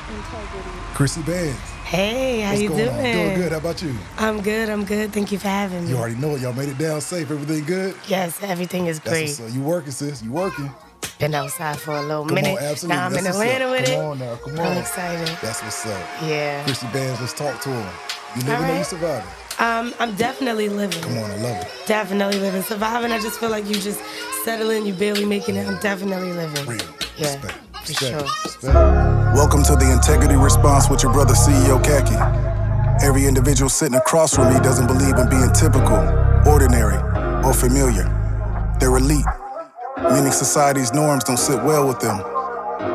Integrity. Cryssy Bandz. Hey, how What's you going doing? on? Doing good. How about you? I'm good. Thank you for having me. You already know it. Y'all made it down safe. Everything good? Yes, everything is great. That's what's up. You working, sis. You working. Been outside for a little Come minute. on, absolutely. Now I'm That's in what's up. Atlanta with it. Come on now. Come on. I'm excited. That's what's up. Yeah. Cryssy Bandz, let's talk to him. You living or you surviving? I'm definitely living. Come on, I love it. Definitely living. Surviving, I just feel like you just settling, you barely making it. I'm definitely living. Real. Yeah, Respect. for Respect. sure. Respect. Welcome to the Integrity Response with your brother CEO Khacki. Every individual sitting across from me doesn't believe in being typical, ordinary, or familiar. They're elite, meaning society's norms don't sit well with them.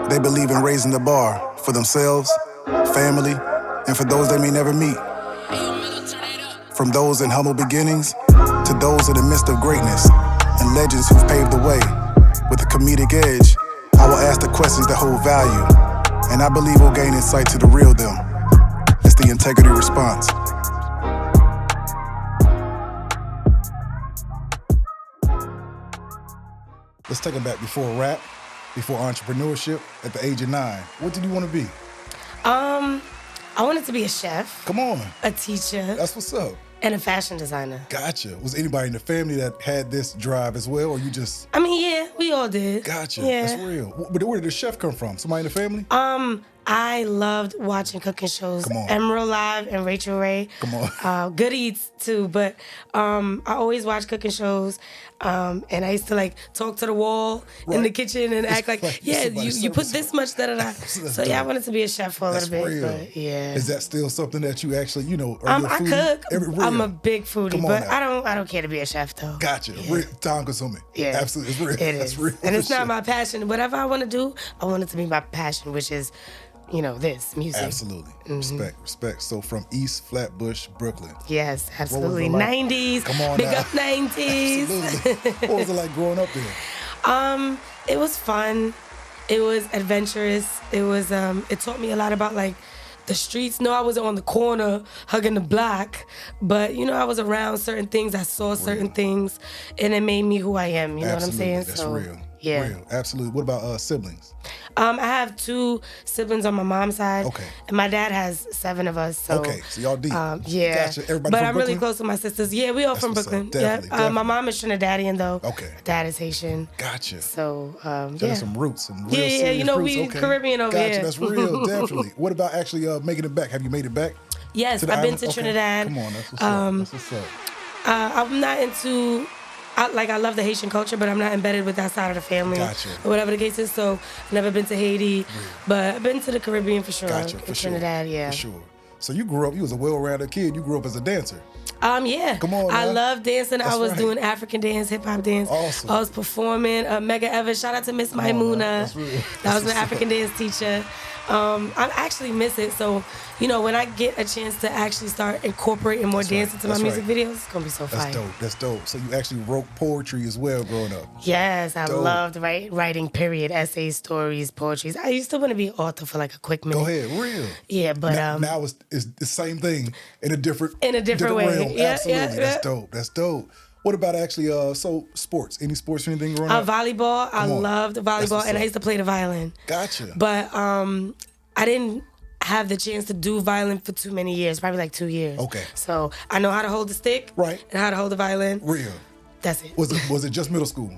They believe in raising the bar for themselves, family, and for those they may never meet. From those in humble beginnings to those in the midst of greatness and legends who've paved the way. With a comedic edge, I will ask the questions that hold value, and I believe we'll gain insight to the real them. It's the Integrity Response. Let's take it back before rap, before entrepreneurship, at the age of 9. What did you want to be? I wanted to be a chef. Come on. A teacher. That's what's up. And a fashion designer. Gotcha. Was anybody in the family that had this drive as well, or you just... I mean, yeah, we all did. Gotcha. Yeah. That's real. But where did the chef come from? Somebody in the family? I loved watching cooking shows. Come on. Emerald Live and Rachel Ray. Come on. Good Eats too, but I always watched cooking shows, and I used to like talk to the wall in the kitchen and act like, yeah, you put this much da-da-da. So yeah, I wanted to be a chef for a little bit. Real. But yeah. Is that still something that you actually, you know, I cook. Real? I'm a big foodie, Come on but now. I don't care to be a chef though. Gotcha. Yeah. Real. Time consuming. Yeah. Absolutely. It's real. It That's is. real. And it's for not sure. my passion. Whatever I want to do, I want it to be my passion, which is, you know, this music. Absolutely. Respect. So from East Flatbush, Brooklyn. Yes, absolutely. What was it like? 90s. Come on Big now. up 90s. Absolutely. What was it like growing up there? It was fun. It was adventurous. It was it taught me a lot about like the streets. No, I wasn't on the corner hugging the block, but you know, I was around certain things. I saw certain things, and it made me who I am. You know what I'm saying? That's real. Yeah. Real. Absolutely. What about siblings? I have 2 siblings on my mom's side. Okay. And my dad has 7 of us. So, Okay, so y'all deep. Yeah. Gotcha. Everybody but from I'm Brooklyn? really close to my sisters. Yeah, we all from what's up. Brooklyn. Definitely. My mom is Trinidadian though. Okay. My dad is Haitian. Gotcha. So, That's yeah. some roots, some real Yeah, serious you know, roots. we Okay. Caribbean over Gotcha. here. That's real, definitely. What about actually making it back? Have you made it back? Yes, to the I've been island? to Okay. Trinidad. Come on, that's what's up. That's what's up. I'm not into... I love the Haitian culture, but I'm not embedded with that side of the family. Gotcha. Or whatever the case is. So, I've never been to Haiti, but I've been to the Caribbean for sure. Gotcha. In For Trinidad, sure. yeah. For sure. So you grew up, you was a well-rounded kid. You grew up as a dancer. Yeah. Come on I now. love dancing. That's I was right. doing African dance, hip hop dance. Awesome. I was performing Mega Evans. Shout out to Miss on now. Maimuna. That's real. That That's was my what's up. African dance teacher. I actually miss it. So, you know, when I get a chance to actually start incorporating more dance into my That's music right. videos, it's gonna be so fire. That's dope. That's dope. So you actually wrote poetry as well growing up. Yes, I Dope. loved writing, period, essays, stories, poetries. I used to want to be an author for like a quick minute. Go ahead, real. Yeah, but Now it's the same thing in a different way. realm. Yeah, Absolutely. yeah, That's yeah. dope. That's dope. What about actually so sports? Any sports or anything growing up? volleyball. I Come on. loved That's volleyball, what's and I up. used to play the violin. Gotcha. But I didn't have the chance to do violin for too many years, probably like 2 years. Okay. So I know how to hold the stick, Right. and how to hold the violin. Real. That's it. Was it just middle school?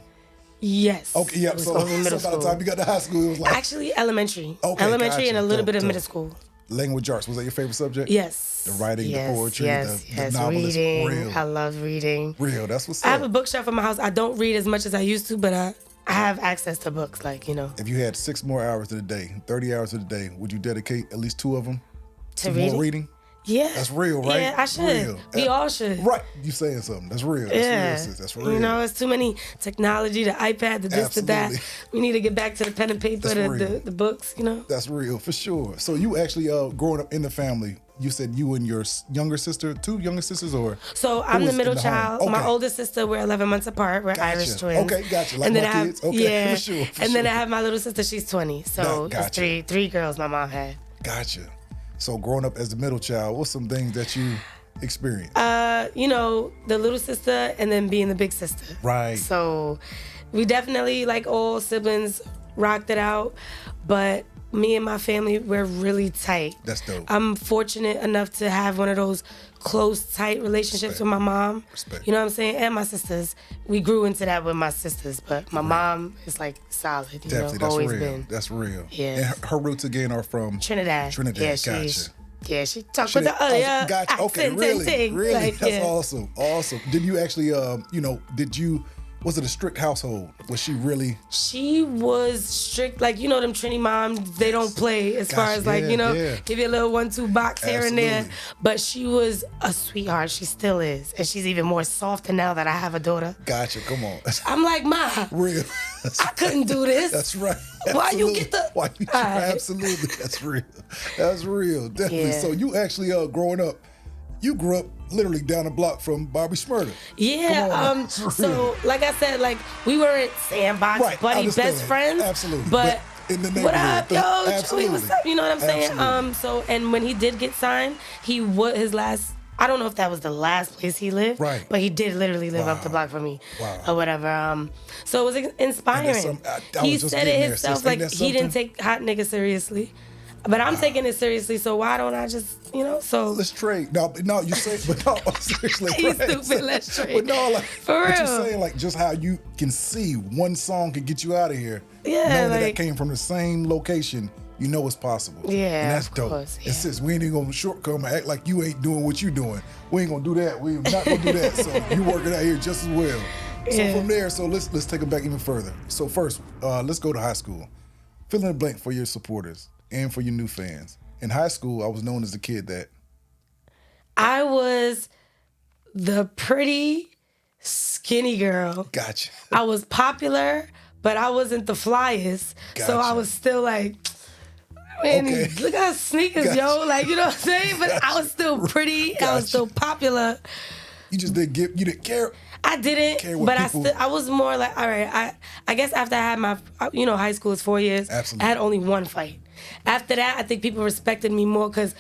Yes. Okay, yeah. It was So, only middle by the school. time you got to high school, it was like Actually, elementary. Okay, Elementary gotcha. and a little Dope, bit of dope. middle school. language arts. Was that your favorite subject? Yes. The writing, yes, the poetry, yes, the yes. novelist. Reading. Real. I love reading. Real. That's what's I up. have a bookshelf in my house. I don't read as much as I used to, but I have access to books, like, you know. If you had 6 more hours in a day, 30 hours in a day, would you dedicate at least 2 of them To more reading? reading? Yeah. That's real, right? Yeah, I should. Real. We all should. Right. You saying something. That's real. That's Yeah. real, sis. That's real. You know, it's too many technology, the iPad, the this, the that. Absolutely. We need to get back to the pen and paper, That's real. the books, you know? That's real, for sure. So you actually, growing up in the family, you said you and your younger sister, 2 younger sisters, or? So who I'm the was middle in the home? child. Okay. My oldest sister, we're 11 months apart. We're Gotcha. Irish twins. Okay, gotcha. Like and then my I have, kids? Okay, yeah. for sure, for and then I sure. have my little sister, she's 20. So Gotcha. it's three girls my mom had. Gotcha. So growing up as the middle child, what's some things that you experienced? You know, the little sister and then being the big sister. Right. So we definitely, like all siblings, rocked it out. But me and my family, we're really tight. That's dope. I'm fortunate enough to have one of those close, tight relationships with my mom. Respect. You know what I'm saying? And my sisters. We grew into that with my sisters, but my mom is like solid. You Definitely, know, that's always real. been. That's real. Yeah. And her roots again are from Trinidad. Trinidad, Yeah, gotcha. Yeah, she talked with the Gotcha. Okay, accent really, and thing. really, Like, that's yeah. awesome. Did you actually, was it a strict household? Was she really? She was strict, like, you know, them Trini moms, they don't play as far as, like, you know, give you a little 1-2 box here and there. But she was a sweetheart. She still is. And she's even more softer now that I have a daughter. Gotcha, come on. I'm like, Ma, Real. I couldn't do this. That's right. Why you get the... Why you Absolutely. That's real. That's real. Definitely. Yeah. So you actually, growing up, you grew up literally down the block from Bobby Shmurda. Yeah, so like I said, like we weren't sandbox buddy best friends. Absolutely. But in the what up, yo, absolutely. Chewy, what's up? You know what I'm saying? Absolutely. So and when he did get signed, his last, I don't know if that was the last place he lived, right? But he did literally live up the block from me, or whatever. So it was inspiring. He said it himself, like he didn't take hot nigga seriously. But I'm taking it seriously, so why don't I just, you know, so... Let's trade. No, you say, but no, seriously. He's stupid, let's trade. But no, like, for real. But you're saying, like, just how you can see one song can get you out of here. Yeah, knowing like, that came from the same location, you know it's possible. Yeah, and that's dope. Course, yeah. And since we ain't even gonna shortcut and act like you ain't doing what you doing, we ain't gonna do that. We not gonna do that. So you working out here just as well. So from there, so let's take it back even further. So first, let's go to high school. Fill in the blank for your supporters and for your new fans. In high school, I was known as the kid that... I was the pretty, skinny girl. Gotcha. I was popular, but I wasn't the flyest. Gotcha. So I was still like, man, look at her sneakers, yo. Like, you know what I'm saying? But I was still pretty. I was still popular. You just didn't you didn't care? I didn't, but I was more like, all right, I guess after I had my, you know, high school is 4 years. Absolutely. I had only one fight. After that, I think people respected me more because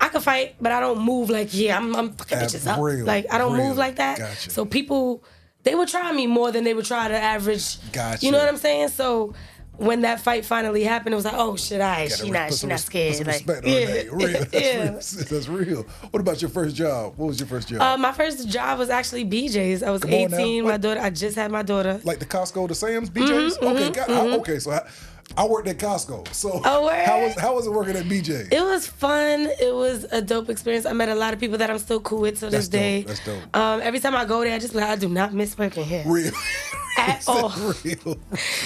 I could fight, but I don't move like, I'm fucking bitches up. Like, I don't move like that. Gotcha. So people, they would try me more than they would try the average. Gotcha. You know what I'm saying? So when that fight finally happened, it was like, oh shit, she not scared. Put some like, respect on that. Real. That's real. What about your first job? What was your first job? My first job was actually BJ's. I was 18. My daughter, I just had my daughter. Like the Costco, the Sam's, BJ's? Okay, so I worked at Costco. So how was it working at BJ? It was fun. It was a dope experience. I met a lot of people that I'm still cool with to this day. That's dope. Every time I go there, I just be like, I do not miss working here. Real. At all. Real.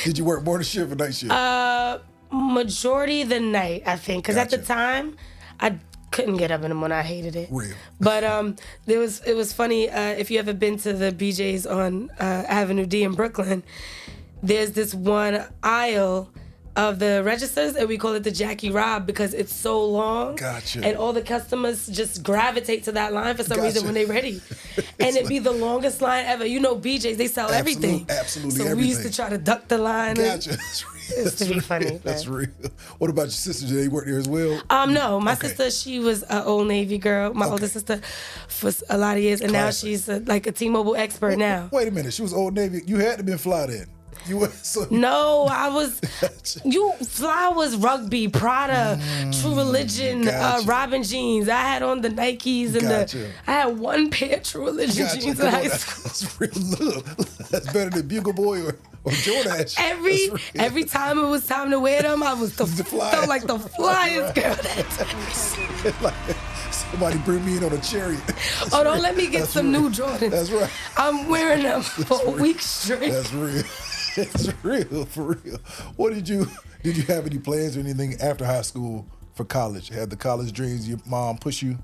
Did you work morning shift or night shift? Majority the night, I think. Because at the time, I couldn't get up in the morning. I hated it. Real. But it was funny. If you ever been to the BJ's on Avenue D in Brooklyn, there's this one aisle of the registers, and we call it the C.R.E.W.L because it's so long. Gotcha. And all the customers just gravitate to that line for some reason when they're ready. And it'd be the longest line ever. You know, BJ's, they sell everything. Absolutely so everything. we used to try to duck the line. Gotcha. It's to be funny. That's real. What about your sister? Did they work there as well? No, my sister, she was an Old Navy girl. My older sister for a lot of years, and now she's like a T-Mobile expert now. Wait a minute, she was Old Navy. You had to been fly then. No, I was. Fly was rugby, Prada, True Religion, Robin jeans. I had on the Nikes and I had one pair of True Religion jeans in high school. That's real. Look, that's better than Bugle Boy or Jordache. Every time it was time to wear them, I was felt like the flyest girl that time. Somebody bring me in on a chariot. Don't let me get some new Jordans. That's right. I'm wearing them for a week straight. That's real. It's real, for real. What did you have any plans or anything after high school for college? Had the college dreams? Your mom push you?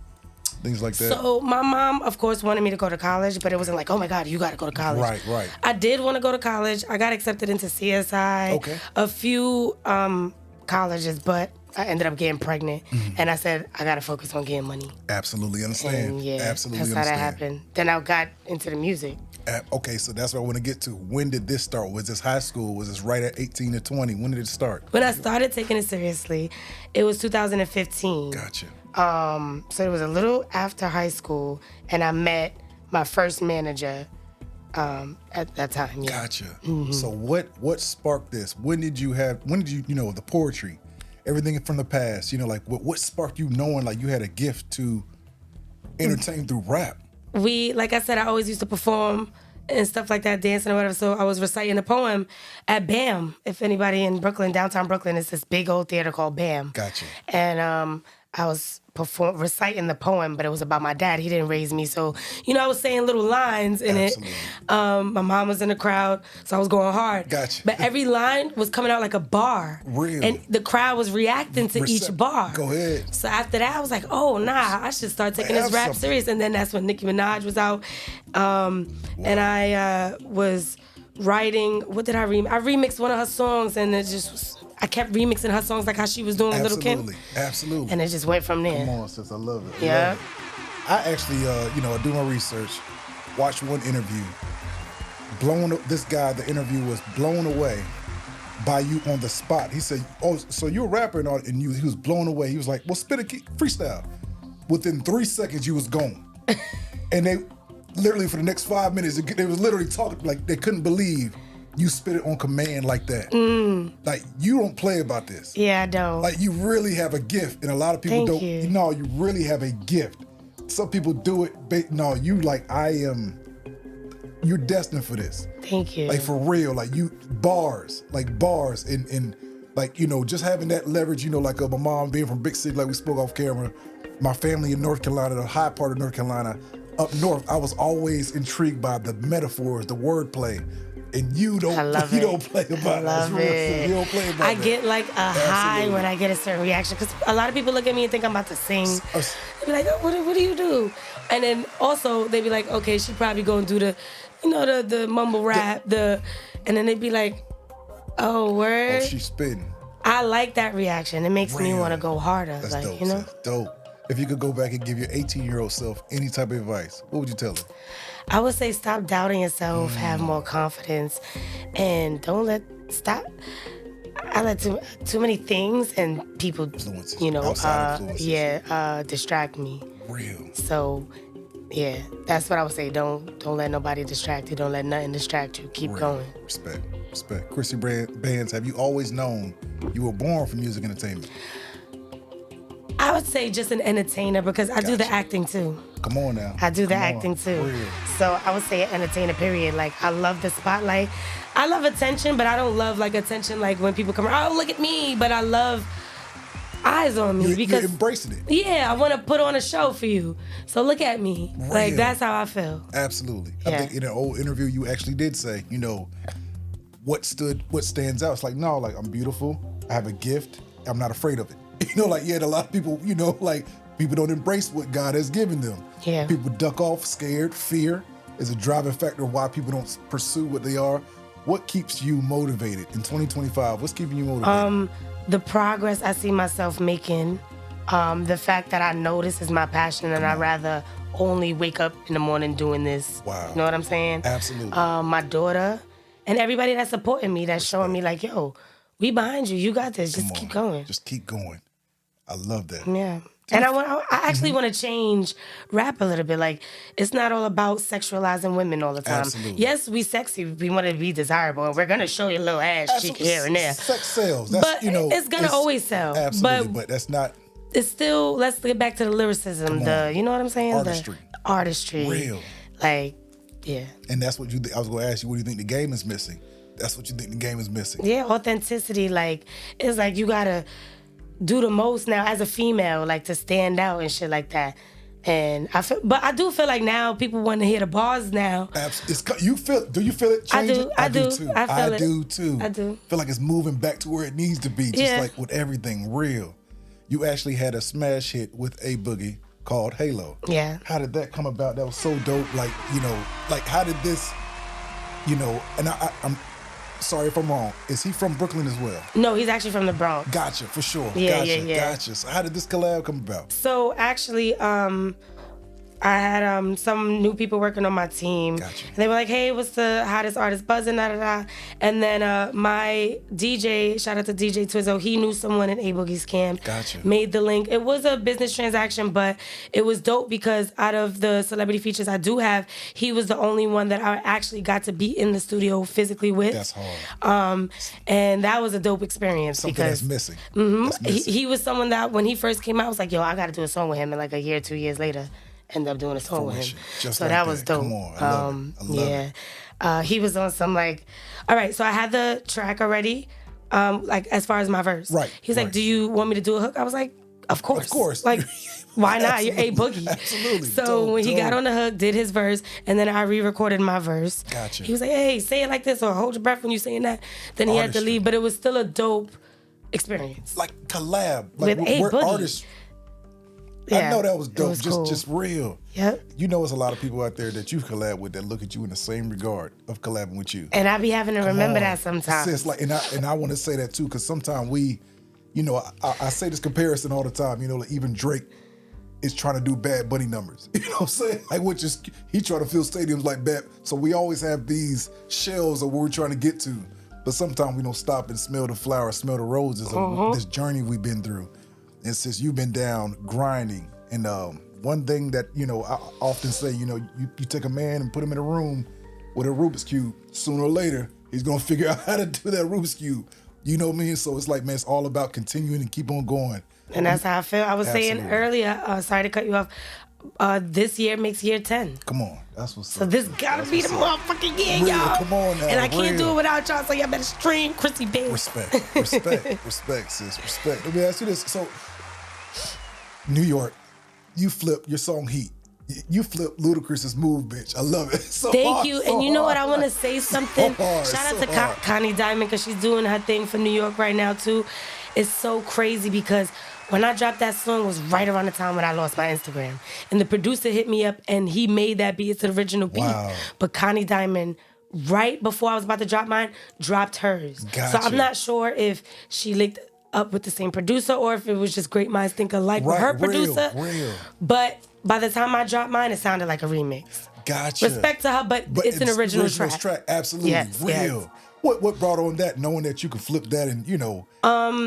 Things like that? So my mom, of course, wanted me to go to college, but it wasn't like, oh my God, you got to go to college. Right. I did want to go to college. I got accepted into CSI, a few colleges, but I ended up getting pregnant, and I said, I got to focus on getting money. Absolutely understand. And Absolutely that's how that happened. Then I got into the music. Okay, so that's what I want to get to. When did this start? Was this high school? Was this right at 18 or 20? When did it start? When I started taking it seriously, it was 2015. Gotcha. So it was a little after high school, and I met my first manager at that time. Yeah. Gotcha. So what sparked this? When did you the poetry everything from the past. You know, like what sparked you knowing like you had a gift to entertain through rap? Like I said, I always used to perform and stuff like that, dancing or whatever. So I was reciting a poem at BAM. If anybody in Brooklyn, downtown Brooklyn, it's this big old theater called BAM. Gotcha. And I was reciting the poem, but it was about my dad. He didn't raise me. So, I was saying little lines in Absolutely. it. My mom was in the crowd, so I was going hard. Gotcha. But every line was coming out like a bar. Real. And the crowd was reacting to each bar. Go ahead. So after that, I was like, oh, nah, I should start taking this rap serious. And then that's when Nicki Minaj was out. And I was writing, what did I remix? I remixed one of her songs, and it just was, I kept remixing her songs like how she was doing with Little Kim. Absolutely. And it just went from there. Come on, sis, I love it. Yeah. I actually, I do my research, watched one interview. This guy, the interview was blown away by you on the spot. He said, oh, so you're a rapper and he was blown away. He was like, well, spit a freestyle. Within 3 seconds, you was gone. And they literally, for the next 5 minutes, they was literally talking, like they couldn't believe you spit it on command like that. Like, you don't play about this. Yeah, I don't. Like, you really have a gift, and a lot of people don't. You. No, you really have a gift. Some people do it. No, you like, you're destined for this. Thank you. Like, for real, like bars, and like, just having that leverage, like my mom being from big city, like we spoke off camera, my family in North Carolina, the high part of North Carolina, up north, I was always intrigued by the metaphors, the wordplay. And you don't play about it. You don't play about I get like a high when I get a certain reaction, because a lot of people look at me and think I'm about to sing. They be like, oh, what do you do? And then also they be like, okay, she probably gonna do the, the mumble rap, and then they be like, oh, word. Oh, she's spitting. I like that reaction. It makes me want to go harder. That's like, dope. That's dope. If you could go back and give your 18-year-old self any type of advice, what would you tell her? I would say stop doubting yourself, have more confidence, and I let too many things and people, influences, influences. Distract me. Real. So, yeah, that's what I would say. Don't let nobody distract you. Don't let nothing distract you. Keep going. Respect. Cryssy Bandz, have you always known you were born for music entertainment? I would say just an entertainer, because I do the acting too. Come on now. I do the acting too. Real. So I would say an entertainer, period. Like, I love the spotlight. I love attention, but I don't love like attention like when people come around, oh, look at me. But I love eyes on me, because you're embracing it. Yeah, I want to put on a show for you. So look at me. Real. Like, that's how I feel. Absolutely. Yeah. I think in an old interview you actually did say, what stands out. It's like, no, like, I'm beautiful. I have a gift. I'm not afraid of it. A lot of people, people don't embrace what God has given them. Yeah. People duck off, scared. Fear is a driving factor of why people don't pursue what they are. What keeps you motivated in 2025? What's keeping you motivated? The progress I see myself making, the fact that I know this is my passion, and I'd rather only wake up in the morning doing this. Wow. You know what I'm saying? Absolutely. My daughter and everybody that's supporting me, that's showing me like, yo, we behind you. You got this. Just keep going. Just keep going. I love that. Yeah. And I actually want to change rap a little bit. Like, it's not all about sexualizing women all the time. Absolutely. Yes, we sexy. We want to be desirable, and we're gonna show you a little ass cheek here and there. Sex sells. That's, but it's gonna always sell. Absolutely, but that's not. It's still. Let's get back to the lyricism. You know what I'm saying? Artistry. The artistry. Real. Like, yeah. And that's what I was going to ask you. What do you think the game is missing? That's what you think the game is missing. Yeah, authenticity. Like, it's like you gotta do the most now as a female, like, to stand out and shit like that. And I do feel like now people want to hear the bars now. Do you feel it changing? I do too. I do too. I do. Feel like it's moving back to where it needs to be, just like with everything real. You actually had a smash hit with A Boogie called Halo. Yeah. How did that come about? That was so dope. Like, how did this, and I'm sorry if I'm wrong. Is he from Brooklyn as well? No, he's actually from the Bronx. Gotcha, for sure. Yeah. Gotcha. So how did this collab come about? So actually, I had some new people working on my team. Gotcha. And they were like, hey, what's the hottest artist buzzing, da da da. And then my DJ, shout out to DJ Twizzo, he knew someone in A Boogie's camp. Gotcha. Made the link. It was a business transaction, but it was dope because out of the celebrity features I do have, he was the only one that I actually got to be in the studio physically with. That's hard. And that was a dope experience. Something because that's missing. Mm-hmm, That's missing. he was someone that when he first came out, I was like, yo, I got to do a song with him. And like a year, 2 years later, ended up doing a song with him. Just so like that was dope. Come on, I love it. I love it. He was on some like, all right, so I had the track already, like as far as my verse. Right. He was like, do you want me to do a hook? I was like, of course. Of course. Like, why not? You're A Boogie. Absolutely. So when he got on the hook, did his verse, and then I re-recorded my verse. Gotcha. He was like, hey, say it like this or hold your breath when you're saying that. Then he had to leave, but it was still a dope experience. Like collab. Like With A we're Boogie. artists. Yeah, I know that was dope. was cool. Just real. Yep. You know, there's a lot of people out there that you've collabed with that look at you in the same regard of collabing with you. And I be having to remember on. that sometimes. Sis, like, and I want to say that too, because sometimes we, you know, I say this comparison all the time. You know, like even Drake is trying to do Bad Bunny numbers. You know what I'm saying? Like, which is he trying to fill stadiums like Bad. So we always have these shells of where we're trying to get to, but sometimes we don't stop and smell the flowers, smell the roses of this journey we've been through. And since you've been down grinding, and one thing that, you know, I often say, you know, you take a man and put him in a room with a Rubik's Cube, sooner or later, he's gonna figure out how to do that Rubik's Cube. You know what I mean? So it's like, man, it's all about continuing and keep on going. And that's how I feel. I was saying Absolutely. earlier, sorry to cut you off, this year makes year 10. Come on, that's what's So up. this gotta be the motherfucking year, Real, y'all. come on now, And I can't do real. it without y'all, so y'all better stream Cryssy Bandz. Respect, sis, respect. Let me ask you this. So, New York, you flip your song Heat. You flip Ludacris's Move, bitch. I love it. So Thank hard, you. so And you know what? I hard. want to say something. hard, Shout out so to hard. Connie Diamond because she's doing her thing for New York right now, too. It's so crazy because when I dropped that song, it was right around the time when I lost my Instagram. And the producer hit me up and he made that beat. It's the original beat. Wow. But Connie Diamond, right before I was about to drop mine, dropped hers. So Gotcha. I'm not sure if she linked up with the same producer or if it was just great minds think alike with her Right, producer. real. But by the time I dropped mine, it sounded like a remix. Gotcha. Respect to her, but it's an original track. Absolutely, Yes, real. yes. What brought on that, knowing that you could flip that and, you know,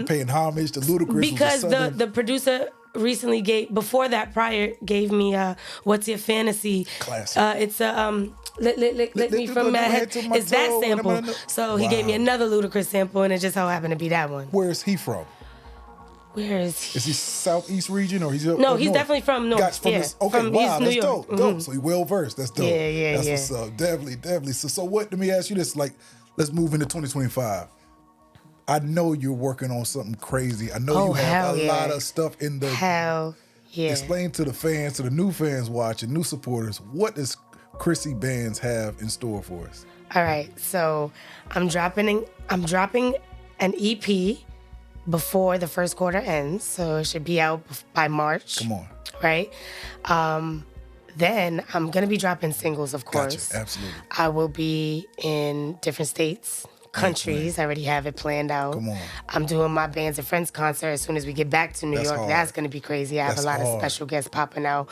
paying homage to Ludacris? Because was a Southern- the producer recently gave me What's Your Fantasy? Classic. It's a Let me you from go my my head. head to my It's that toe, sample. and I'm in the- So he gave me Wow. another Ludacris sample, and it just so happened to be that one. Where is he from? Where is he? Is he Southeast region or he's up No, up he's north? definitely from north, Gotcha, from yeah. this, okay, From wow, East New that's York. dope. Dope. So he well versed. That's dope. Yeah, That's yeah. what's up. Definitely. So what? Let me ask you this. Like, let's move into 2025. I know you're working on something crazy. I know you have hell a yeah. lot of stuff in the. Hell yeah. Explain to the fans, to the new fans watching, new supporters, what does Cryssy Bandz have in store for us? All right, so I'm dropping an EP before the first quarter ends, so it should be out by March. Come on. Right? Then I'm gonna be dropping singles, of course. Gotcha. Absolutely. I will be in different states, countries. I already have it planned out. Come on. I'm doing my Bands and Friends concert as soon as we get back to New That's York. hard. That's gonna be crazy. I have That's a lot hard. of special guests popping out.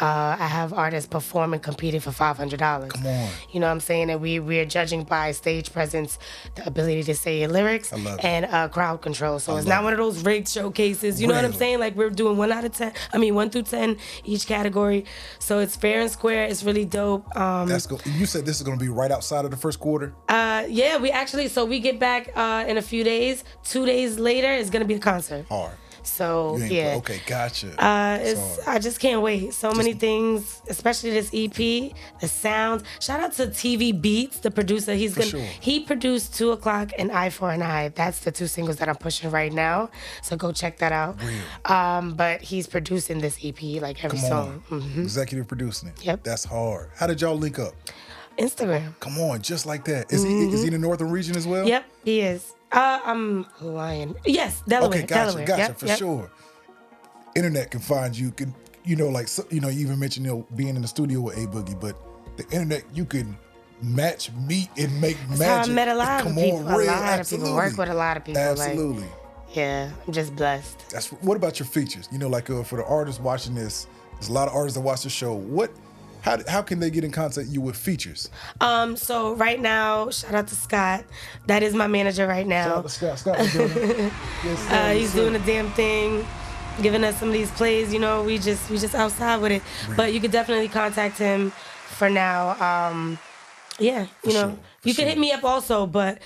I have artists performing, competing for $500. Come on. You know what I'm saying? And we're judging by stage presence, the ability to say your lyrics, I love it. and crowd control. So it's love not one of those rigged showcases. You know what I'm Real. saying? Like we're doing 1 through 10 each category. So it's fair and square. It's really dope. That's good. You said this is going to be right outside of the first quarter? Yeah, we get back in a few days. 2 days later is gonna be the concert. Hard. So You ain't yeah. okay, gotcha. I just can't wait. So many things, especially this EP, the sounds. Shout out to TV Beats, the producer. sure. He produced 2 O'Clock and Eye for an Eye. That's the 2 singles that I'm pushing right now. So go check that out. Real. But he's producing this EP, like every Come song. on. Executive producing it. Yep. That's hard. How did y'all link up? Instagram. Come on, just like that. Is he in the northern region as well? Yep, he is. I'm lying. Yes, Delaware. Okay, gotcha, Delaware. gotcha, Yep, for yep. sure. Internet can find you. Can like you even mentioned being in the studio with A Boogie, but the internet you can meet and make That's magic. how I met a lot of Come people. on, A real, lot of absolutely. people. Work with a lot of people. Absolutely. Like, yeah, I'm just blessed. What about your features? Like for the artists watching this, There's a lot of artists that watch the show. How can they get in contact with you with features? So right now, shout out to Scott. That is my manager right now. Shout out to Scott. Scott is doing it. Yes, sir, He's doing a damn thing, giving us some of these plays. You know, we just outside with it. Really? But you could definitely contact him for now. Yeah, you know, you can hit me up also, but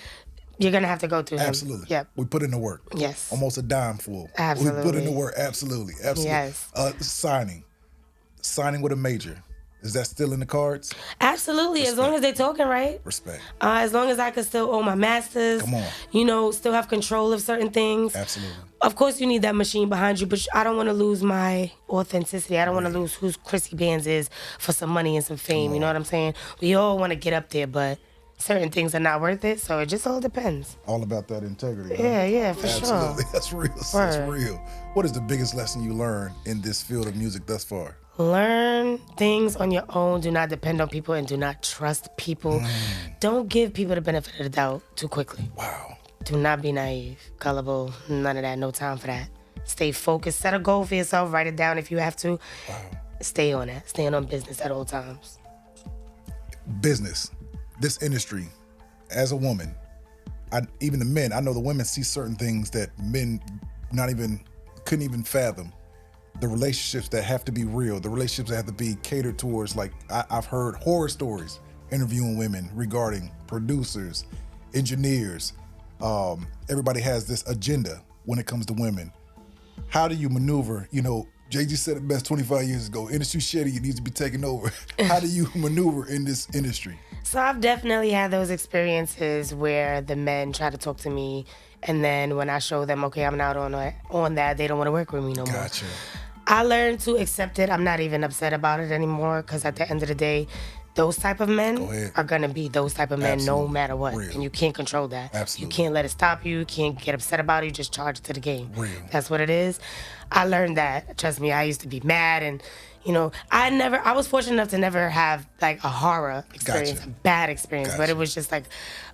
you're gonna have to go through him. Absolutely. Yep. We put in the work. Yes. Almost a dime full. Absolutely. We put in the work. Absolutely. Yes. Signing with a major. Is that still in the cards? Absolutely, Respect. as long as they talking right. Respect. As long as I can still own my masters. Come on. You know, still have control of certain things. Absolutely. Of course, you need that machine behind you, but I don't want to lose my authenticity. I don't want to lose who Cryssy Bandz is for some money and some fame. You know what I'm saying? We all want to get up there, but certain things are not worth it, so it just all depends. All about that integrity. Huh? Yeah, for Absolutely. sure. That's real. That's Word. real. What is the biggest lesson you learned in this field of music thus far? Learn things on your own. Do not depend on people and do not trust people. Don't give people the benefit of the doubt too quickly. Wow. Do not be naive, gullible, none of that. No time for that. Stay focused. Set a goal for yourself. Write it down if you have to. Wow. Stay on that. Stay on business at all times. Business, this industry, as a woman, even the men, I know the women see certain things that men couldn't even fathom. The relationships that have to be real, the relationships that have to be catered towards, like I've heard horror stories interviewing women regarding producers, engineers. Everybody has this agenda when it comes to women. How do you maneuver? You know, Jay-Z said it best 25 years ago, industry shitty, it needs to be taken over. How do you maneuver in this industry? So I've definitely had those experiences where the men try to talk to me, and then when I show them, okay, I'm not on that, they don't want to work with me no more. Gotcha. I learned to accept it. I'm not even upset about it anymore, because at the end of the day, those type of men are going to be those type of men no matter what. Real. And you can't control that. Absolutely. You can't let it stop you. You can't get upset about it. You just charge it to the game. Real. That's what it is. I learned that. Trust me, I used to be mad, and you know, I was fortunate enough to never have like a horror experience, Gotcha. a bad experience, but it was just like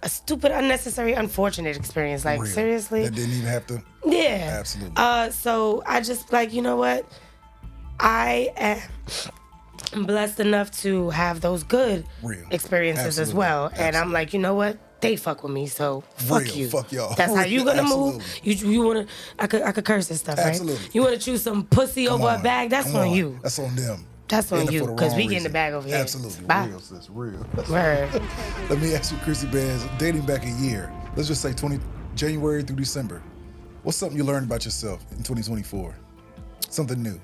a stupid, unnecessary, unfortunate experience. Like, Real. seriously? That didn't even have to. Yeah. Absolutely. So I just like, you know what? I am blessed enough to have those good Real. experiences as well. And I'm like, you know what? They fuck with me, so fuck Real. you. Fuck y'all. That's how you gonna move. Absolutely. You wanna? I could curse and stuff, right? Absolutely. You wanna choose some pussy Come over on. a bag? That's Come on you. That's on them. That's In on it you, for the because wrong we get in the reason. bag over here. Absolutely. Bye. Real, sis. Real. Word. Let me ask you, Cryssy Bandz, dating back a year, let's just say January through December, what's something you learned about yourself in 2024? Something new.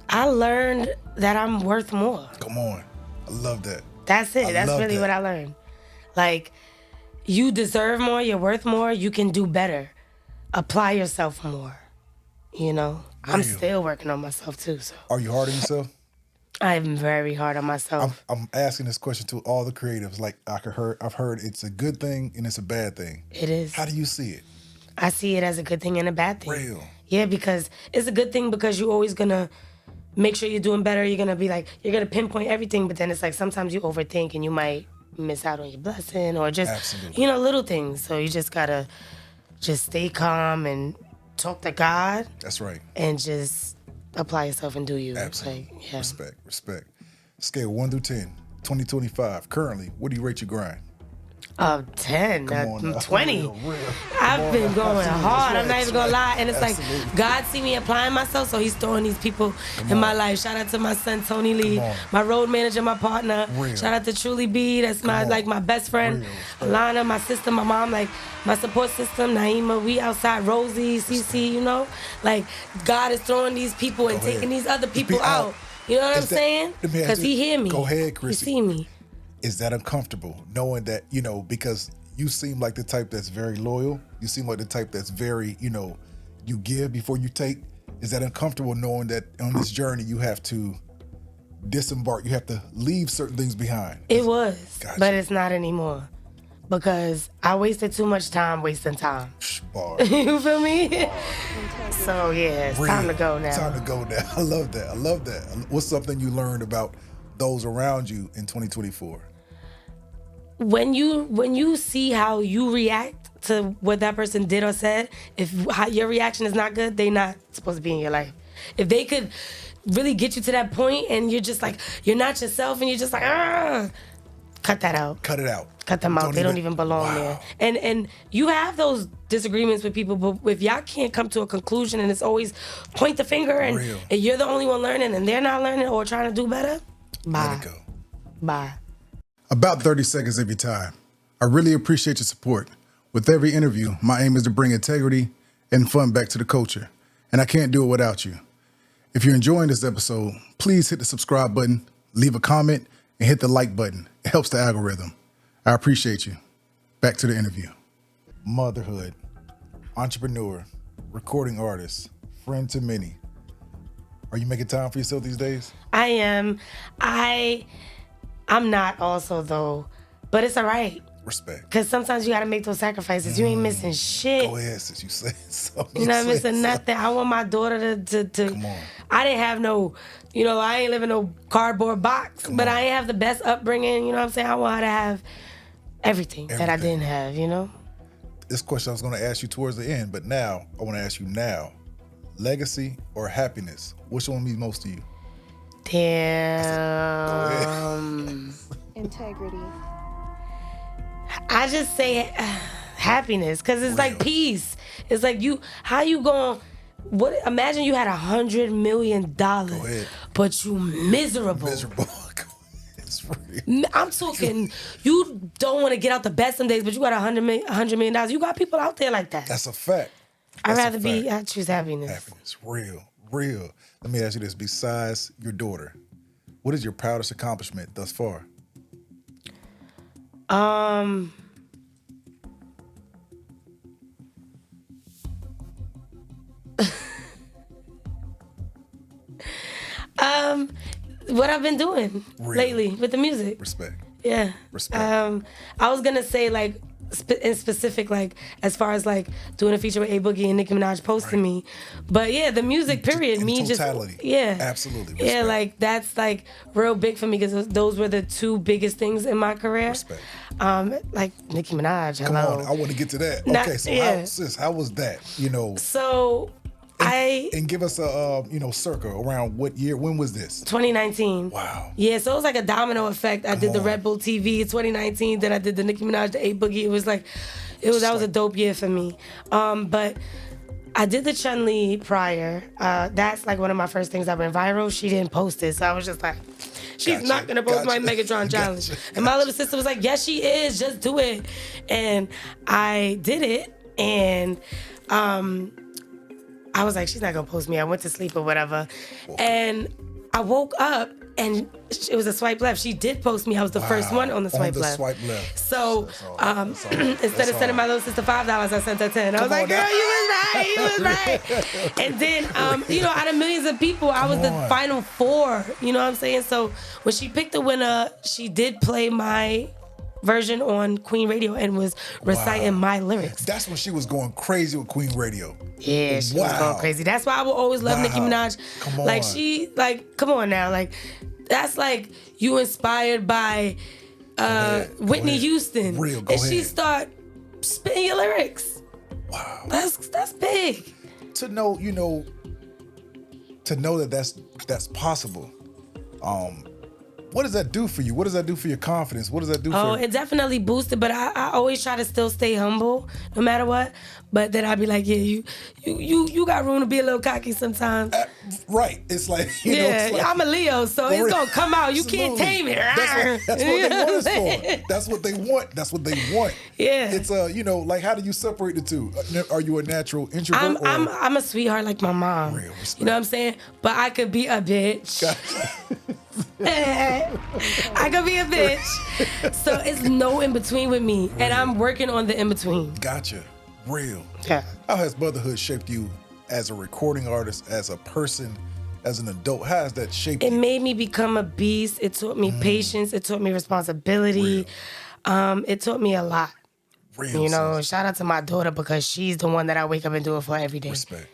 I learned that I'm worth more. Come on. I love that. That's it. I That's love really that. what I learned. Like, you deserve more, you're worth more, you can do better. Apply yourself more. You know? I'm Real. still working on myself too, so. Are you hard on yourself? I'm very hard on myself. I'm asking this question to all the creatives. Like I've heard it's a good thing and it's a bad thing. It is. How do you see it? I see it as a good thing and a bad thing. Real. Yeah, because it's a good thing because you're always gonna make sure you're doing better. You're gonna be like, you're gonna pinpoint everything, but then it's like sometimes you overthink and you might miss out on your blessing or just, Absolutely. you know, little things. So you just gotta just stay calm and talk to God That's right. and just apply yourself and do you. Absolutely. Like, yeah. Respect. Scale 1 through 10, 2025. Currently, what do you rate your grind? 10, Come on now. 20. Real. I've been going hard. I'm not even gonna lie. And it's Absolutely. like God see me applying myself, so He's throwing these people in my life. Shout out to my son Tony Lee, on. my road manager, my partner. Real. Shout out to Truly B. That's my on. like my best friend. Real. Alana, my sister, my mom, like my support system. Naima, we outside. Rosie, CC. You know, like God is throwing these people and ahead. taking these other people Be out. out. You know what I'm Is that- saying? let me ask Because you- He hear me. Go ahead, He Cryssy. see me. Is that uncomfortable knowing that, you know, because you seem like the type that's very loyal. You seem like the type that's very, you know, you give before you take. Is that uncomfortable knowing that on this journey you have to disembark, you have to leave certain things behind? It was, Gotcha. but it's not anymore. Because I wasted too much time wasting time. Bar. You feel me? So yeah, it's time to go now. Time to go now. I love that. What's something you learned about those around you in 2024? When you see how you react to what that person did or said, if your reaction is not good, they not supposed to be in your life. If they could really get you to that point and you're just like, you're not yourself and you're just like, cut that out. Cut it out. Cut them out. They don't even belong there. And you have those disagreements with people, but if y'all can't come to a conclusion and it's always point the finger and you're the only one learning and they're not learning or trying to do better, bye. Let it go. Bye. About 30 seconds of your time. I really appreciate your support. With every interview, my aim is to bring integrity and fun back to the culture, and I can't do it without you. If you're enjoying this episode, please hit the subscribe button, leave a comment, and hit the like button. It helps the algorithm. I appreciate you. Back to the interview. Motherhood, entrepreneur, recording artist, friend to many. Are you making time for yourself these days? I am. I'm not also though, but it's all right. Respect. Because sometimes you got to make those sacrifices. You ain't missing shit. Go ahead, since you said something. You're not missing nothing. I want my daughter to Come on. I didn't have no, I ain't live in no cardboard box, but I ain't have the best upbringing. You know what I'm saying? I want her to have everything that I didn't have, This question I was going to ask you towards the end, but now I want to ask you now. Legacy or happiness? Which one means most to you? Damn. Integrity. I just say happiness, because it's like peace. It's like how you going, imagine you had $100 million, but you miserable. Miserable. It's real. I'm talking, you don't want to get out the bed some days, but you got $100 million. You got people out there like that. That's a fact. I choose happiness. Happiness. Real. Let me ask you this. Besides your daughter, what is your proudest accomplishment thus far? What I've been doing lately with the music. Respect. Yeah. Respect. I was gonna say like in specific, like as far as like doing a feature with A-Boogie and Nicki Minaj posting me, but yeah, the music period, In totality. Absolutely. Respect. Yeah, like that's like real big for me because those were the two biggest things in my career. Respect. Like Nicki Minaj. Come hello. on, I want to get to that. Okay, so how was that? So and give us a circa around what year? When was this? 2019. Wow. Yeah, so it was like a domino effect. I did the Red Bull TV in 2019. Then I did the Nicki Minaj, the A-Boogie. It was that was a dope year for me. But I did the Chun-Li prior. That's like one of my first things that went viral. She didn't post it, so I was just like, she's not gonna post my Megatron challenge. And my little sister was like, yes, she is. Just do it. And I did it, and I was like, she's not gonna post me. I went to sleep or whatever. And I woke up and it was a swipe left. She did post me. I was the first one on the swipe left. Swipe left. So instead of sending my little sister $5, I sent her 10. I was like, girl, you was right. And then, out of millions of people, I was the final 4. You know what I'm saying? So when she picked the winner, she did play my version on Queen Radio and was reciting my lyrics. That's when she was going crazy with Queen Radio. Yeah, she was going crazy. That's why I will always love Nicki Minaj. Come on. Like, come on now. Like, that's like you inspired by Whitney Houston. Real, go and ahead. She start spitting your lyrics. Wow. That's big. To know that that's possible. What does that do for you? What does that do for your confidence? What does that do for it definitely boosted, but I always try to still stay humble no matter what. But then I'd be like, yeah, you got room to be a little cocky sometimes. Right. It's like, I'm a Leo, so it's going to come out. You can't tame it. That's what they want us for. That's what they want. That's what they want. Yeah. It's, like, how do you separate the two? Are you a natural introvert? I'm a sweetheart like my mom. Real respect. You know what I'm saying? But I could be a bitch. I could be a bitch. So it's no in between with me. And I'm working on the in between. Gotcha. Real. Yeah. How has motherhood shaped you as a recording artist, as a person, as an adult? How has that shaped you? It made me become a beast. It taught me patience. It taught me responsibility. It taught me a lot. Real. Shout out to my daughter because she's the one that I wake up and do it for every day. Respect.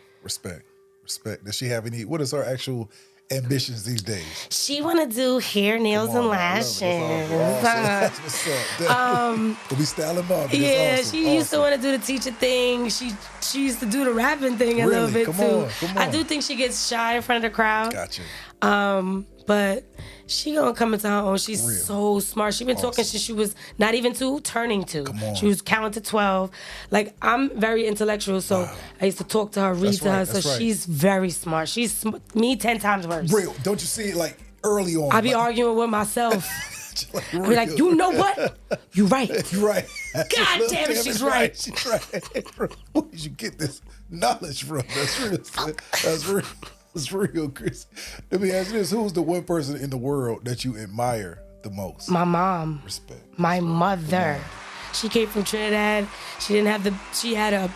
Does she have what is her actual ambitions these days? She want to do hair, nails, and lashes. That's what's up. We'll be styling mom. Yeah, awesome. she used to want to do the teacher thing. She used to do the rapping thing a little bit too. Come on. I do think she gets shy in front of the crowd. Gotcha. But she gonna come into her own. She's so smart. She been talking since she was not even 2, turning 2. She was counting to 12. Like, I'm very intellectual, so I used to talk to her, read to her. So she's very smart. She's me 10 times worse. Real. Don't you see it like early on? I be arguing with myself. I be like, you know what? You right. You're right. God damn it, she's right. She's right. Where did you get this knowledge from? That's real. That's real. It's real, Chris. Let me ask you this. Who's the one person in the world that you admire the most? My mom. Respect. My mother. She came from Trinidad. She had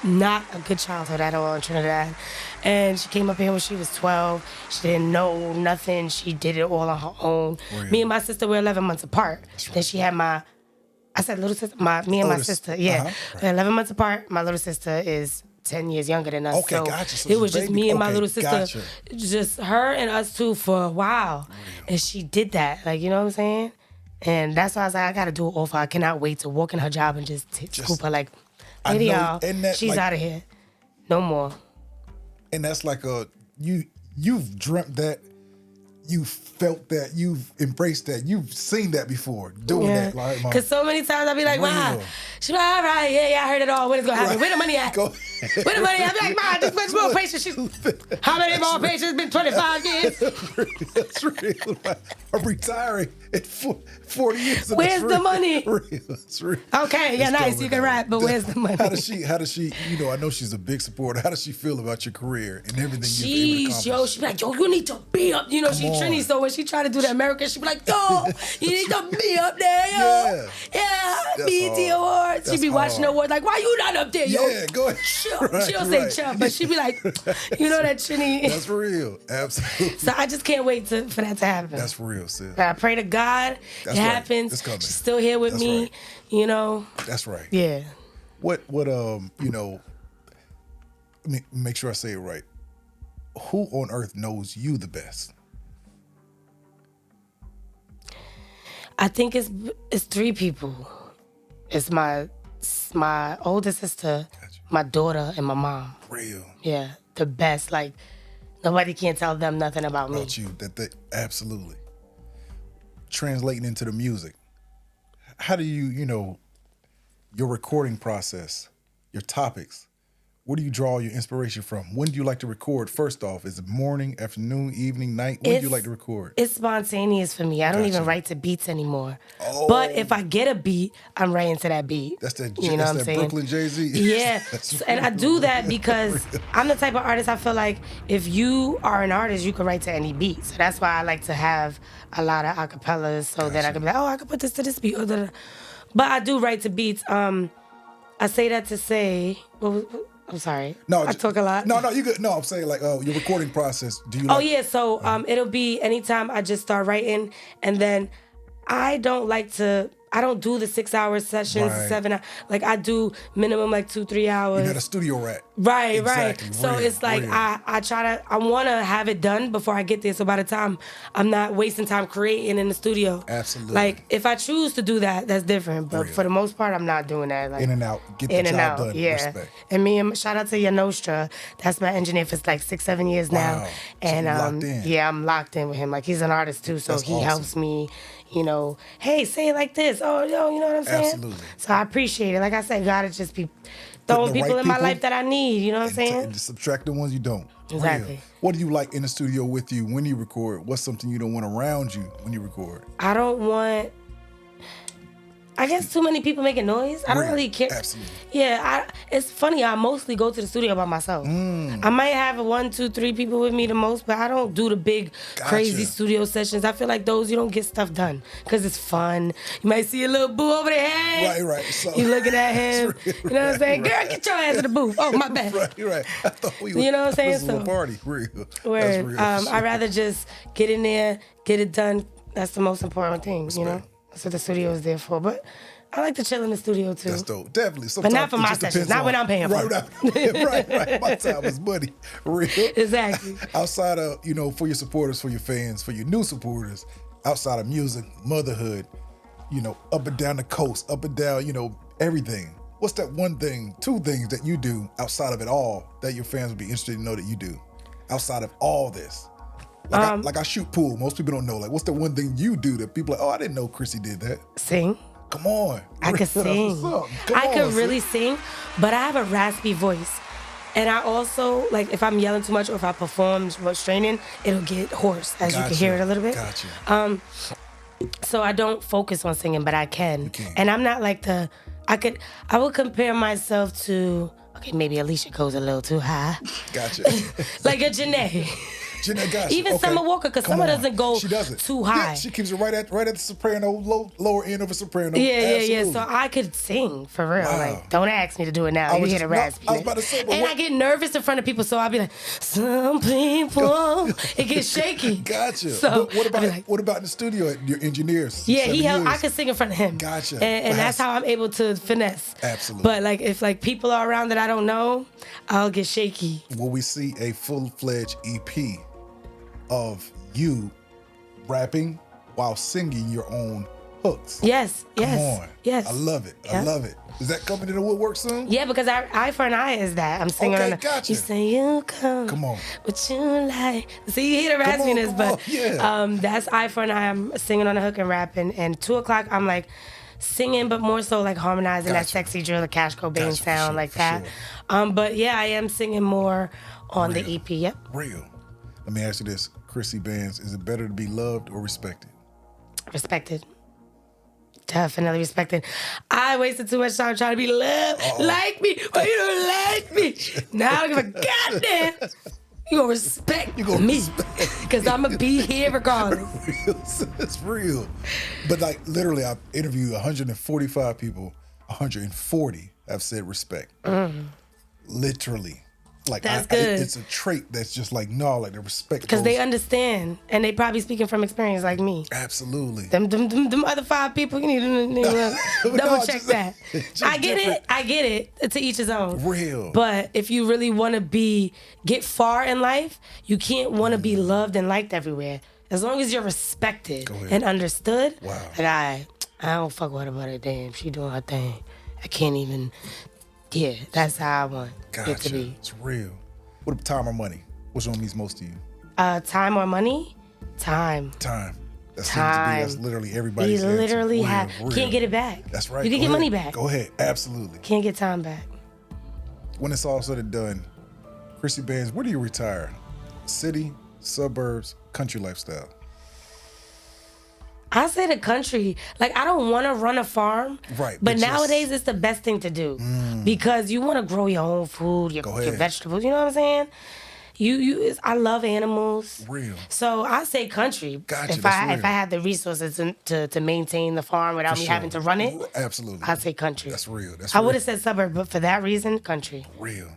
not a good childhood at all in Trinidad. And she came up here when she was 12. She didn't know nothing. She did it all on her own. Real. Me and my sister were 11 months apart. Right. Then she had my little sister. Me and my sister. Yeah. Right. 11 months apart. My little sister is 10 years younger than us. Okay, so gotcha. So it was just me and my little sister. Gotcha. Just her and us two for a while. Real. And she did that. Like, you know what I'm saying? And that's why I was like, I got to do it all for her. I cannot wait to walk in her job and just scoop her like, hey, y'all, she's like, out of here. No more. And that's like you've dreamt that, you felt that, you've embraced that, you've seen that before, doing that. Like, because so many times I'll be like, Ma, she's like, all right, yeah, I heard it all. When it's going to happen? Where the money at? Where the money at? I'm like, Ma, just much more patience. How many more patients? It's been 25 years. That's real. I'm retiring at 40 years. Where's the money? That's real. Okay, yeah, nice, you can rap, but where's the money? How does she, I know she's a big supporter. How does she feel about your career and everything you've been able to accomplish? She be like, yo, you need to be up. You know, she Trini, so when she try to do the American, she be like, yo, you need to be up there, yo. Yeah, BET Awards. She be watching the awards like, why you not up there, yo? Yeah, go ahead. She don't say chump, but she be like, you know that Trini. That's real, absolutely. So I just can't wait for that to happen. That's real, sis. I pray to God it happens. It's coming. She's still here with me, you know. That's right. Yeah. What make sure I say it right. Who on earth knows you the best? I think it's 3 people. It's my older sister, my daughter, and my mom. Real. Yeah, the best. Like, nobody can tell them nothing about me. About you. Absolutely. Translating into the music. How do you, your recording process, your topics, where do you draw your inspiration from? When do you like to record? First off, is it morning, afternoon, evening, night? When do you like to record? It's spontaneous for me. I don't even write to beats anymore. Oh. But if I get a beat, I'm writing to that beat. That's that, you know that's what I'm that saying? Brooklyn Jay-Z. Yeah. And I do that because I'm the type of artist, I feel like if you are an artist, you can write to any beat. So that's why I like to have a lot of acapellas so that I can be like, oh, I can put this to this beat. But I do write to beats. I say that to say... I'm sorry. No, I talk a lot. No, you good. No, I'm saying like, your recording process. Do you? Like, So it'll be anytime I just start writing, and then I don't do the 6-hour sessions, 7 hours. Like, I do minimum like 2-3 hours. You're not a studio rat. Right, exactly. right. So it's like I want to have it done before I get there. So by the time I'm not wasting time creating in the studio. Absolutely. Like, if I choose to do that, that's different. But for the most part, I'm not doing that. Like, in and out, get the job done. Yeah. Respect. And shout out to Yanostra. That's my engineer for like 6-7 years now. And so locked in. Yeah, I'm locked in with him. Like, he's an artist too, so he helps me. Hey, say it like this. Oh, yo, you know what I'm saying? Absolutely. So I appreciate it. Like I said, God is just be throwing people in my life that I need. You know what I'm saying? And subtract the ones you don't. Exactly. Real. What do you like in the studio with you when you record? What's something you don't want around you when you record? I don't want... I guess too many people making noise. I don't really care. Absolutely. Yeah, it's funny. I mostly go to the studio by myself. I might have 1, 2, 3 people with me the most, but I don't do the big, crazy studio sessions. I feel like those, you don't get stuff done because it's fun. You might see a little boo over there. Hey, right. So, you looking at him. You know what I'm saying? Girl, get your ass in the booth. Oh, my bad. Right. I thought we were, you know what I'm saying? This was a party. Real. Word. That's real. I'd rather just get in there, get it done. That's the most important thing, Respect. That's what the studio is there for. But I like to chill in the studio too. That's dope. Definitely. But not Sometimes for it my just sessions. depends Not on- when I'm paying for it. Right. My time is money. Real. Exactly. Outside of, for your supporters, for your fans, for your new supporters, outside of music, motherhood, up and down the coast, up and down, everything. What's that one thing, two things that you do outside of it all that your fans would be interested to know that you do? Outside of all this. Like I shoot pool. Most people don't know. Like, what's the one thing you do that people are like, oh, I didn't know Cryssy did that? Sing. Come on. I could sing. I could really sing, but I have a raspy voice. And I also, like, if I'm yelling too much or if I perform straining, it'll get hoarse, as you can hear it a little bit. Gotcha. So I don't focus on singing, but I can. You can. And I'm not like I would compare myself to, okay, maybe Alicia goes a little too high. Gotcha. Like a Janae. Janae, gotcha. Even Okay. Summer Walker, because Come Summer on. doesn't go She doesn't. too high. Yeah, she keeps it right at the soprano, lower end of a soprano. Yeah. Absolutely. So I could sing for real. Wow. Like, don't ask me to do it now. I You was hear the just- raspy. no, I was about to say, but and what- I get nervous in front of people, so I'll be like, some people. It gets shaky. Gotcha. So But what I'll be about like, what about in the studio at your engineers? yeah, 7 I years? could sing in front of him. Gotcha. And that's how I'm able to finesse. Absolutely. But like if like people are around that I don't know, I'll get shaky. Will we see a full-fledged EP of you rapping while singing your own hooks? Yes. Come Yes. on. Yes. I love it. I Yeah. love it. Is that coming to the woodwork soon? Yeah, because Eye for an Eye is that. I'm singing Okay, on the, gotcha. You say you come. Come on. What you like. See, you hear the Come on, raspiness, come but on, yeah. that's Eye for an Eye. I'm singing on the hook and rapping. And 2 o'clock, I'm like singing, but more so like harmonizing that Gotcha. sexy drill, the Cash Cobain Gotcha, for sound sure, like for that. sure. But yeah, I am singing more on Real. the EP. Yep. Real. Let me ask you this, Cryssy Bandz, is it better to be loved or respected? Respected. Definitely respected. I wasted too much time trying to be loved. Like me, but you don't like me. Now I don't give a goddamn. You gonna respect me. Because I'm gonna be here regardless. It's real. But like literally, I've interviewed 145 people. 140 have said respect. Literally. Like That's good. It's a trait that's just like, no, like the respect. Because they goes- understand. And they probably speaking from experience like me. Absolutely. Them other 5 people, you need to No, double check just- that. just I get different. it. I get it. To each his own. Real. But if you really want to get far in life, you can't want to be loved and liked everywhere. As long as you're respected Go ahead. and understood. Wow. Like, I don't fuck with her about it. Damn, she doing her thing. I can't even. Yeah, that's how I want it to Gotcha. be. It's real. What about time or money? Which one means most to you? Time or money? Time. Time. That seems to be, Time. that's literally You everybody's answer. literally Real. can't get it back. That's right. You can Go get ahead. money back. Go ahead. Absolutely. Can't get time back. When it's all said and done, Cryssy Bandz, where do you retire? City, suburbs, country lifestyle? I say the country. Like, I don't want to run a farm. Right, But but just- nowadays, it's the best thing to do. Because you want to grow your own food, Go your ahead. vegetables. You know what I'm saying? I love animals. Real. So I say country. Gotcha, If that's I real. had the resources to maintain the farm without me sure. having to run it, Absolutely. I say country. That's real. That's I real. would have said suburb, but for that reason, country. Real.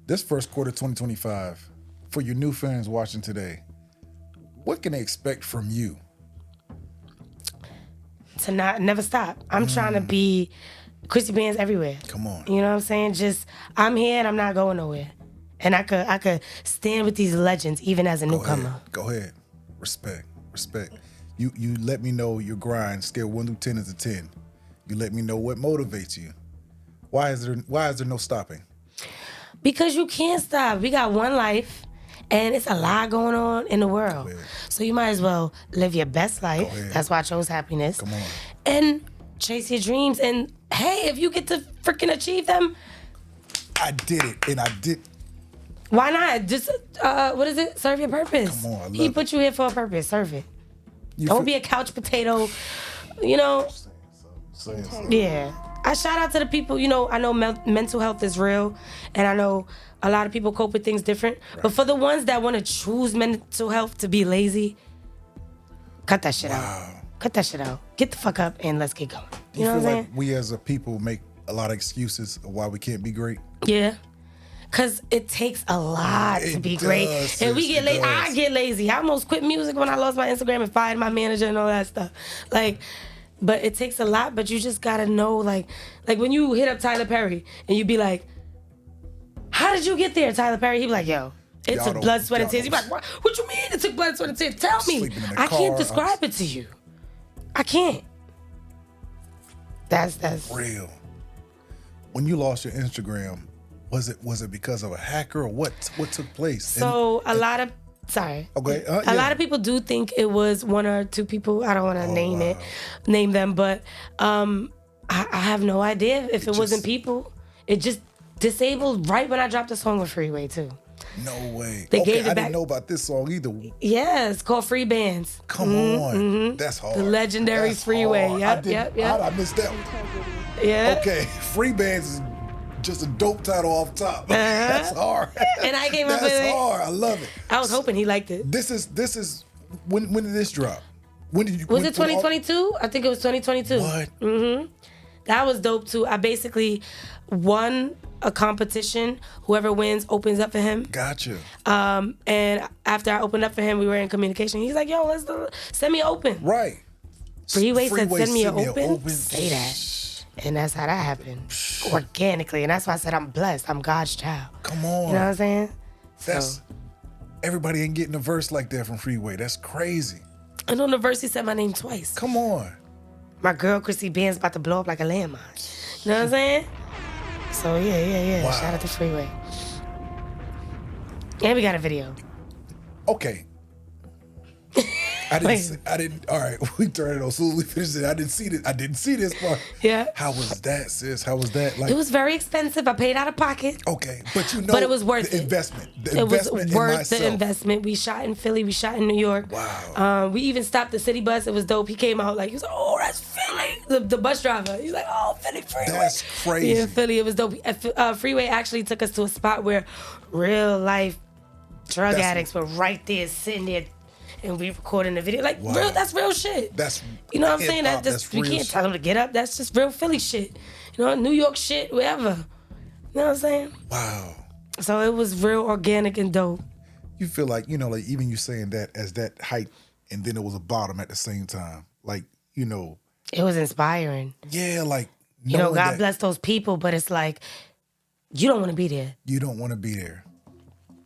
This first quarter 2025, for your new fans watching today, what can they expect from you? To never stop. I'm trying to be Cryssy Bandz everywhere. Come on. You know what I'm saying? Just I'm here and I'm not going nowhere. And I could stand with these legends even as a newcomer. Go ahead. Respect. You let me know your grind. Scale 1 through 10 is a 10. You let me know what motivates you. Why is there no stopping? Because you can't stop. We got one life and it's a lot going on in the world. Go ahead. So you might as well live your best life. Go ahead. That's why I chose happiness. Come on. And chase your dreams. And hey, if you get to freaking achieve them, I did it, and I did. why not? Just what is it? Serve your purpose. Come on, I love He put you here for a purpose. Serve it. Don't be a couch potato. You know. Saying so. Yeah. I shout out to the people, I know mental health is real, and I know a lot of people cope with things different. But for the ones that want to choose mental health to be lazy, cut that shit out. Cut that shit out. Get the fuck up and let's get going. Do You know feel what I'm like saying? we as a people make a lot of excuses of why we can't be great? Yeah. Because it takes a lot to It be great. does, And we sis, get it lazy. does. I get lazy. I almost quit music when I lost my Instagram and fired my manager and all that stuff. Like, but it takes a lot. But you just gotta know, like when you hit up Tyler Perry and you be like, "How did you get there, Tyler Perry?" He be like, "Yo, it Y'all took don't- blood, sweat, and y'all tears." You be like, "What you mean it took blood, sweat, and tears? Tell me. Sleeping in the I can't car, describe it to you. I can't." That's Real. When you lost your Instagram, was it because of a hacker or what took place? so a lot of Okay, a lot of people do think it was one or two people. I don't want to name them, but I have no idea if it wasn't people. It just disabled right when I dropped the song with Freeway too. No way. They okay, gave it I back. didn't know about this song either. Yeah, it's called Free Bandz. Come on, that's hard. The legendary That's Freeway. hard. Yep. I missed that one. Yeah. Okay, Free Bandz is just a dope title off top. That's hard. And I came up with That's it. hard. I love it. I was hoping he liked it. This is when did this drop? When did you? Was it 2022? I think it was 2022. What? That was dope too. I basically won a competition. Whoever wins opens up for him. Gotcha. And after I opened up for him, we were in communication. He's like, "Yo, send me an open." Right. Freeway said, "Send me an send open." Say that. And that's how that happened. Organically. And that's why I said I'm blessed. I'm God's child. Come on. You know what I'm saying? That's everybody ain't getting a verse like that from Freeway. That's crazy. And on the verse, he said my name twice. Come on. My girl, Cryssy, Bandz about to blow up like a landmine. You know what I'm saying? So, yeah. Wow. Shout out to Freeway. And we got a video. Okay. I didn't. All right, we turn it on. As soon as we finish it, I didn't see this part. Yeah. How was that, sis? How was that? Like, It was very expensive. I paid out of pocket. okay, but you know, But it was worth the it. investment. The It was investment worth in myself. the investment. We shot in Philly. We shot in New York. Wow. We even stopped the city bus. It was dope. He came out like, he was like, "Oh, that's Philly." The bus driver. He's like, "Oh, Philly Freeway." That's crazy. Yeah, Philly. It was dope. Freeway actually took us to a spot where real life drug addicts were right there sitting there. And we recording the video. Like, Wow. that's real shit. That's you know what I'm saying? hip-hop. That just, That's you real can't shit. tell them to get up. That's just real Philly shit. You know, New York shit, whatever. You know what I'm saying? Wow. So it was real organic and dope. You feel like, like even you saying that as that height and then it was a bottom at the same time. Like, It was inspiring. yeah, like, You know, knowing God that bless those people, but it's like, you don't want to be there. you don't want to be there.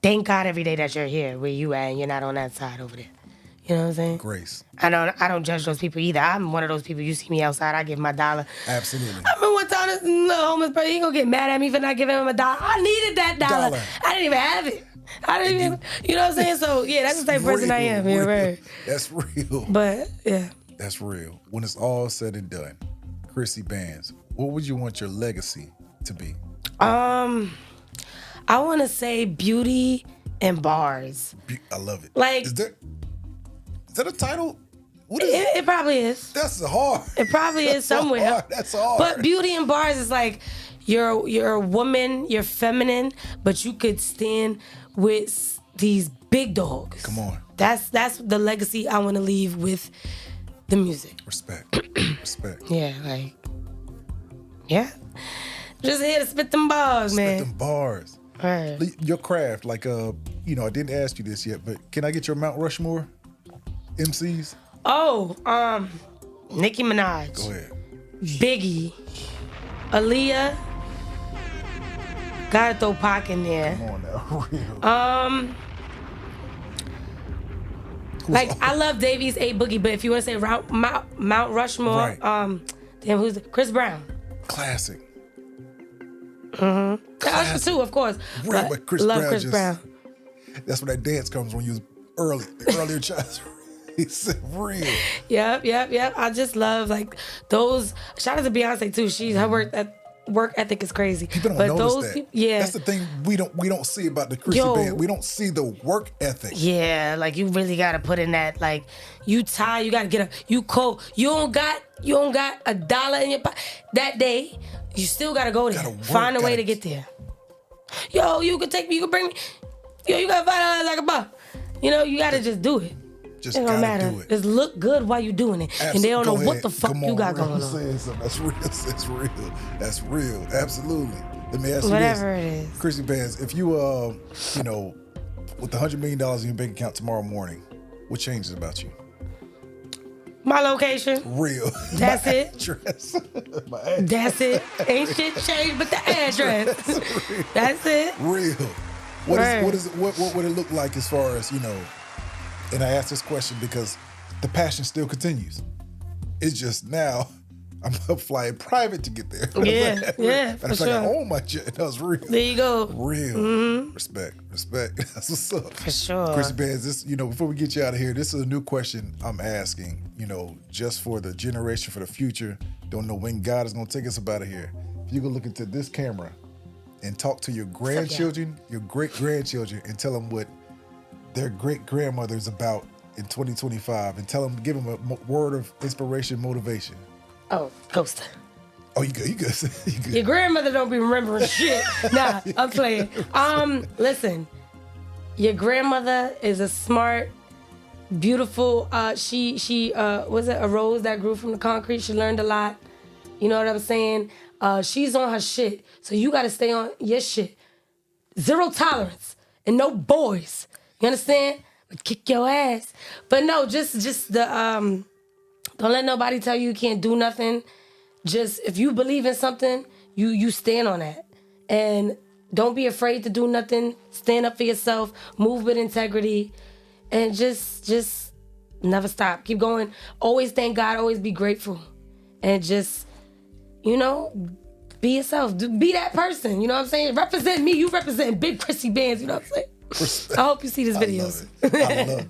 Thank God every day that you're here where you at and you're not on that side over there. You know what I'm saying? Grace. I don't judge those people either. I'm one of those people, you see me outside, I give my $1. Absolutely. I remember one time this little homeless person, he gonna get mad at me for not giving him $1. I needed that $1. I didn't even have it. I didn't even, you know what I'm saying? So yeah, that's the type of person I am. Yeah, right. That's real. But yeah. That's real. When it's all said and done, Cryssy Bandz, what would you want your legacy to be? I want to say beauty and bars. I love it. Like- is that a title? What is It probably is. That's hard. It probably is That's so somewhere. hard. That's hard. But beauty and bars is like you're a woman, you're feminine, but you could stand with these big dogs. Come on. That's the legacy I want to leave with the music. Respect. Respect. Yeah, like yeah. Just here to spit them bars, man. Spit them bars. Right. Your craft, like I didn't ask you this yet, but can I get your Mount Rushmore MCs? Oh, Nicki Minaj. Go ahead. Biggie, Aaliyah, gotta throw Pac in there. Come on now. Real. Like I love Davies A Boogie, but if you want to say Mount Rushmore, Right. who's Chris Brown? Classic. Usher too, of course. Right, but Chris love Brown Chris just- Brown. That's where that dance comes when you was earlier child. It's real. Yep. I just love like those. Shout out to Beyonce too. Her work ethic is crazy. People don't but notice those that. people, yeah. That's the thing we don't see about the Cryssy Yo. Band. We don't see the work ethic. Yeah, like you really gotta put in that. Like you tired, you gotta get up. You cold. You don't got $1 in your pocket that day. You still gotta go there. Gotta work, Find a way gotta- to get there. Yo, you can take me. You can bring me. Yo, you got $5 like a buck. You know, you gotta just do it. Just It don't gotta matter. do it. Just look good while you doing it, and they don't know Go what ahead. the fuck Come you on, got real. going You on. saying something. That's real. That's real. That's real. Absolutely. Let me ask you Whatever this. it is. Cryssy Bandz, if you with $100 million in your bank account tomorrow morning, what changes about you? My location. Real. That's My it. Address. My address. That's it. Ain't shit changed but the address. That's it. Real. What would it look like as far as, and I ask this question because the passion still continues. It's just now I'm flying private to get there. Yeah, for It's sure. like I own my jet. That was real. There you go. Real. Mm-hmm. Respect. That's what's up. For sure. Cryssy Bandz, this, before we get you out of here, this is a new question I'm asking, just for the generation, for the future. Don't know when God is going to take us up out of here. If you can look into this camera and talk to your grandchildren, your great-grandchildren, and tell them what their great-grandmother is about in 2025, and give them a word of inspiration, motivation. Oh, Coaster. Oh, you good. You good. Your grandmother don't be remembering shit. Nah, I'm playing. Listen, your grandmother is a smart, beautiful. She was it a rose that grew from the concrete? She learned a lot. You know what I'm saying? She's on her shit, so you got to stay on your shit. Zero tolerance and no boys. You understand? But kick your ass. But no, just the don't let nobody tell you can't do nothing. Just if you believe in something, you stand on that. And don't be afraid to do nothing. Stand up for yourself. Move with integrity. And just never stop. Keep going. Always thank God. Always be grateful. And just, be yourself. Be that person. You know what I'm saying? Represent me. You represent big Cryssy Bandz. You know what I'm saying? Respect. I hope you see these videos. I love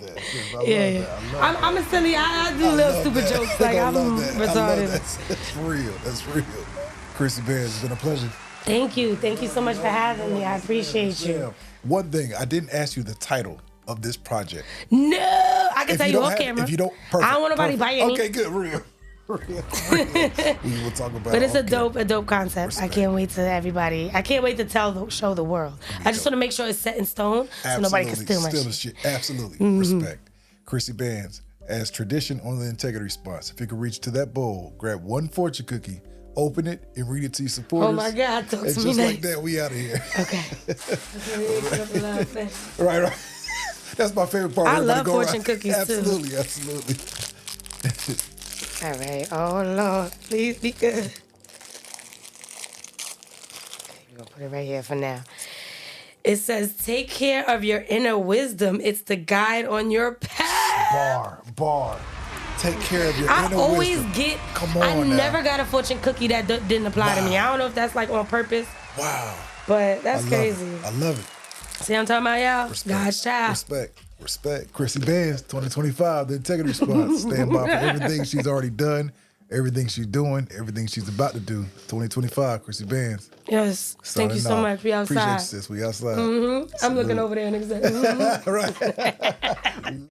that. I'm a silly. I do little stupid jokes. Like I'm retarded. That's real. That's real. Cryssy Bandz, it's been a pleasure. Thank you. Thank you so much for having me. I appreciate you. Yeah. One thing, I didn't ask you the title of this project. No, I can tell you off camera. If you don't, perfect. I don't want nobody biting me. Okay, good. Real. We will talk about it. But it's a dope concept. Respect. I can't wait to show the world. I just want to make sure it's set in stone so nobody can steal my shit. The shit. Absolutely. Respect. Cryssy Bandz, as tradition on the integrity response. If you can reach to that bowl, grab one fortune cookie, open it, and read it to your supporters. Oh my God, talk and to me just nice. like that, we out of here. Okay. Right. That's my favorite part. I Everybody love go fortune around. cookies Absolutely. All right. Oh Lord, please be good. Okay, we're gonna put it right here for now. It says, take care of your inner wisdom. It's the guide on your path. Bar. Take care of your inner wisdom. I always get, Come on I now. never got a fortune cookie that didn't apply to me. I don't know if that's like on purpose. Wow. But that's crazy. I love it. See what I'm talking about, y'all? God's child. Respect. Cryssy Bandz, 2025, the integrity response. Stand by for everything she's already done, everything she's doing, everything she's about to do. 2025, Cryssy Bandz. Yes. Thank you so much. We outside. Appreciate you, sis. We outside. I'm looking over there and exactly. Right.